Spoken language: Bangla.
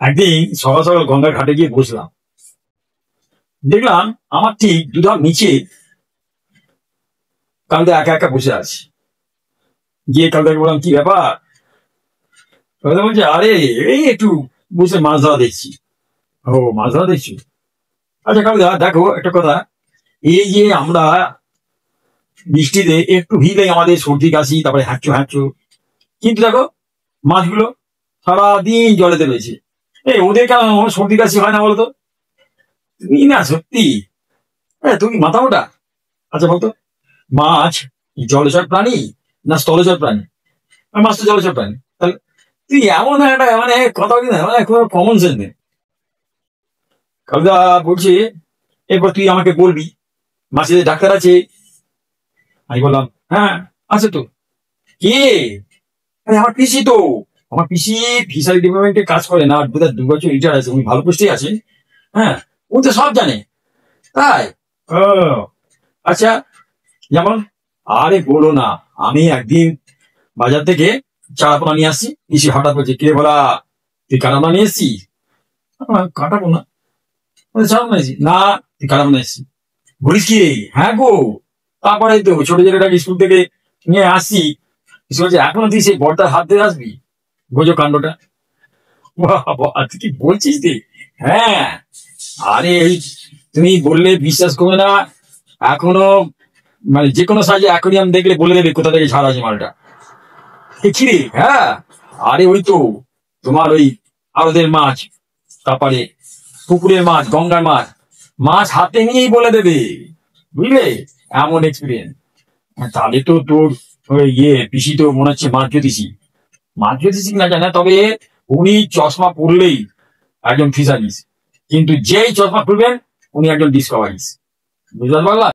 একদিন সকাল সকাল গঙ্গার ঘাটে গিয়ে বসলাম, দেখলাম আমার ঠিক দুধার নিচে কালকে একা একা বসে আছে। গিয়ে কালকে বললাম, কি ব্যাপার? কালকে বলছে, আরে এই একটু বসে মাছ ধরা দেখছি। ও, মাছ ধরা দেখছি? আচ্ছা কালকে দেখো একটা কথা, এই যে আমরা বৃষ্টিতে একটু ভিজলেই আমাদের সর্দি কাশি, তারপরে হ্যাঁচো হ্যাঁচো, কিন্তু দেখো মাছগুলো সারাদিন জলেতে রয়েছে। এই ওদের কেন সর্দি কাশি হয় না বলতো? তুমি না সত্যি, তুমি মাথা মোটা। আচ্ছা বলতো, মাছ জলচর প্রাণী না স্থলচর প্রাণী? মাছ তো জলচর প্রাণী। তাহলে তুই এমন একটা মানে কথা বলি না, মানে কোনো কমন সেন্স নেই। কালকা বলছে, এরপর তুই আমাকে বলবি মাছের ডাক্তার আছে। আমি বললাম, হ্যাঁ আছে তো। কে? আরে আমার পিসি তো। আমার পিসি ফিশারি ডিপার্টমেন্টে কাজ করে না, বোধহয় 2 বছর রিটায়ার আছে, উনি ভালো পোস্টে আছে। হ্যাঁ, উনি তো সব জানে। তাই? ও আচ্ছা, যেমন, আরে বলো না, আমি একদিন বাজার থেকে চারাপোনা নিয়ে আসছি, পিসি হঠাৎ বলছে, কে বলা, তুই কারাপোনা নিয়ে এসছিস? কাটাবো না, চারাপোনা এসেছি না, তুই কারাপোনা এসেছিস বলিস কি? হ্যাঁ গো। তারপরে তো ছোট ছেলেটাকে স্কুল থেকে নিয়ে আসছি, বলছে এখনো তুই সেই বর্দার হাত ধরে আসবি? বোঝো কাণ্ডটা। বাবা, তুই কি বলছিস রে? হ্যাঁ, আরে এই তুমি বললে বিশ্বাস করবে না, এখনো মানে যে কোনো সাইজে অ্যাকোরিয়াম দেখলে বলে দেবে কোথা থেকে ছাড়া আছে মালটা। কি রে? হ্যাঁ, আরে ওই তো তোমার ওই আড়তের মাছ, তারপরে পুকুরের মাছ, গঙ্গার মাছ, মাছ হাতে নিয়েই বলে দেবে, বুঝলে? এমন এক্সপিরিয়েন্স। তাহলে তো তোর ওই পিসি তো মনে হচ্ছে মাছ জ্যোতিষী। মাছ জ্যোতিষী না জানে, তবে উনি চশমা পরলেই একজন ফিশারিস, কিন্তু যেই চশমা খুলবেন উনি একজন ডিসকভারিস। বুঝতে পারলাম।